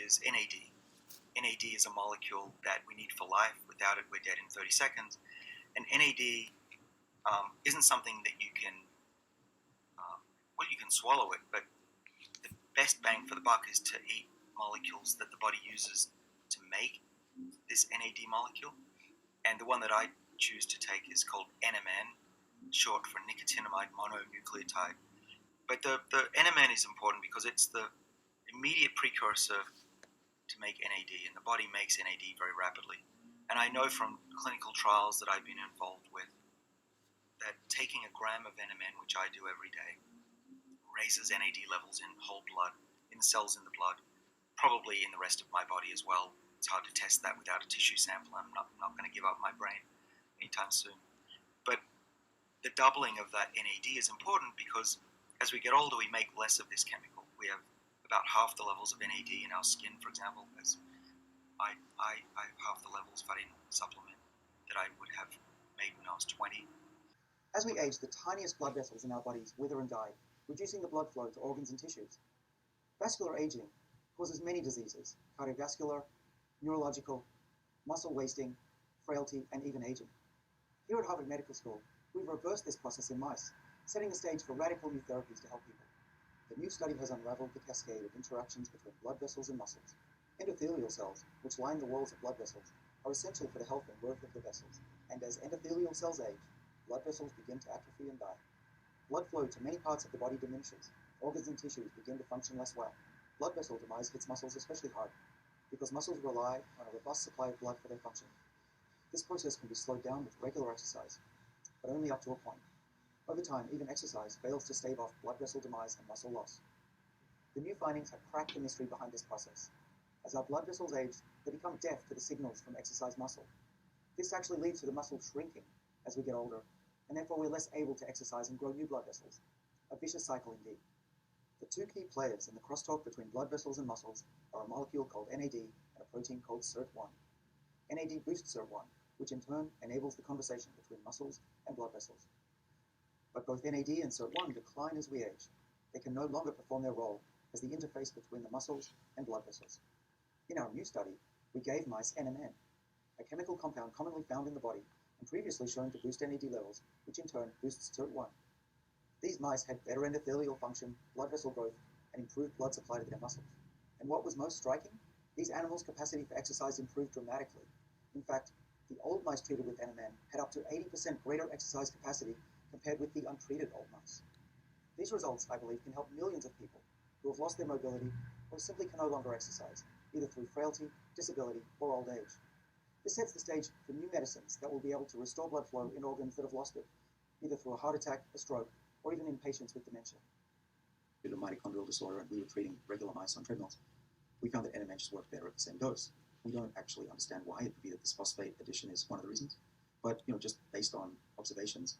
is NAD. NAD is a molecule that we need for life. Without it, we're dead in 30 seconds. And NAD isn't something that you can, you can swallow it, but the best bang for the buck is to eat molecules that the body uses to make this NAD molecule. And the one that I choose to take is called NMN, short for nicotinamide mononucleotide. But the NMN is important because it's the immediate precursor to make NAD, and the body makes NAD very rapidly. And I know from clinical trials that I've been involved with that taking a gram of NMN, which I do every day, raises NAD levels in whole blood, in cells in the blood, probably in the rest of my body as well. It's hard to test that without a tissue sample. I'm not going to give up my brain anytime soon. But the doubling of that NAD is important because as we get older, we make less of this chemical. We have about half the levels of NAD in our skin, for example, as I have half the levels if I didn't supplement that I would have made when I was 20. As we age, the tiniest blood vessels in our bodies wither and die, reducing the blood flow to organs and tissues. Vascular aging causes many diseases: cardiovascular, neurological, muscle wasting, frailty, and even aging. Here at Harvard Medical School, we've reversed this process in mice, setting the stage for radical new therapies to help people. The new study has unraveled the cascade of interactions between blood vessels and muscles. Endothelial cells, which line the walls of blood vessels, are essential for the health and growth of the vessels, and as endothelial cells age, blood vessels begin to atrophy and die. Blood flow to many parts of the body diminishes. Organs and tissues begin to function less well. Blood vessel demise hits muscles especially hard, because muscles rely on a robust supply of blood for their function. This process can be slowed down with regular exercise, but only up to a point. Over time, even exercise fails to stave off blood vessel demise and muscle loss. The new findings have cracked the mystery behind this process. As our blood vessels age, they become deaf to the signals from exercise muscle. This actually leads to the muscle shrinking as we get older, and therefore we're less able to exercise and grow new blood vessels. A vicious cycle indeed. The two key players in the crosstalk between blood vessels and muscles are a molecule called NAD and a protein called SIRT1. NAD boosts SIRT1, which in turn enables the conversation between muscles and blood vessels. But both NAD and SIRT1 decline as we age. They can no longer perform their role as the interface between the muscles and blood vessels. In our new study, we gave mice NMN, a chemical compound commonly found in the body and previously shown to boost NAD levels, which in turn boosts SIRT1. These mice had better endothelial function, blood vessel growth, and improved blood supply to their muscles. And what was most striking? These animals' capacity for exercise improved dramatically. In fact, the old mice treated with NMN had up to 80% greater exercise capacity compared with the untreated old mice. These results, I believe, can help millions of people who have lost their mobility or simply can no longer exercise, either through frailty, disability, or old age. This sets the stage for new medicines that will be able to restore blood flow in organs that have lost it, either through a heart attack, a stroke, or even in patients with dementia. Due to mitochondrial disorder, and we were treating regular mice on treadmills, we found that NMN just worked better at the same dose. We don't actually understand why. It could be that this phosphate addition is one of the reasons, but just based on observations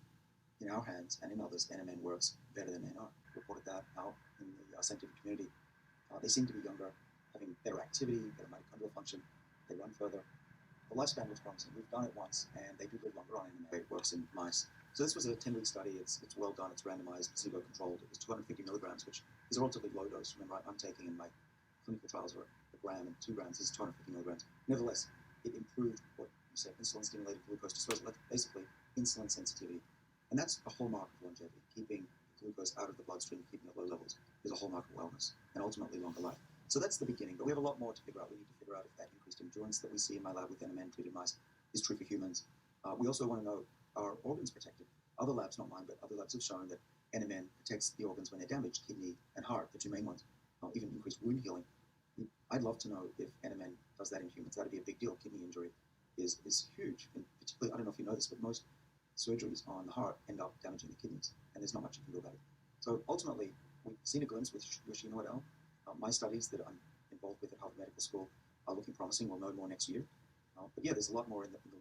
in our hands and in others, NMN works better than NR. Reported that out in the scientific community. They seem to be younger, having better activity, better mitochondrial function. They run further. The lifespan looks promising. We've done it once, and they do live longer on NMN. It works in mice. So this was a 10-week study. It's well done. It's randomized, placebo-controlled. It was 250 milligrams, which is a relatively low dose. Remember, I'm taking in my clinical trials are a gram and 2 grams. This is 250 milligrams. Nevertheless, it improved what you say insulin-stimulated glucose disposal, basically insulin sensitivity. And that's a hallmark of longevity. Keeping glucose out of the bloodstream, keeping it at low levels, is a hallmark of wellness and ultimately longer life. So that's the beginning, but we have a lot more to figure out. We need to figure out if that increased endurance that we see in my lab with NMN-treated mice is true for humans. We also want to know, are organs protected? Other labs, not mine, but other labs have shown that NMN protects the organs when they're damaged, kidney and heart, the two main ones, even increased wound healing. I'd love to know if NMN does that in humans. That'd be a big deal. Kidney injury is huge, and particularly, I don't know if you know this, but most surgeries on the heart end up damaging the kidneys, and there's not much you can do about it. So ultimately, we've seen a glimpse with Yoshino et al. My studies that I'm involved with at Harvard Medical School are looking promising. We'll know more next year. But yeah, there's a lot more in the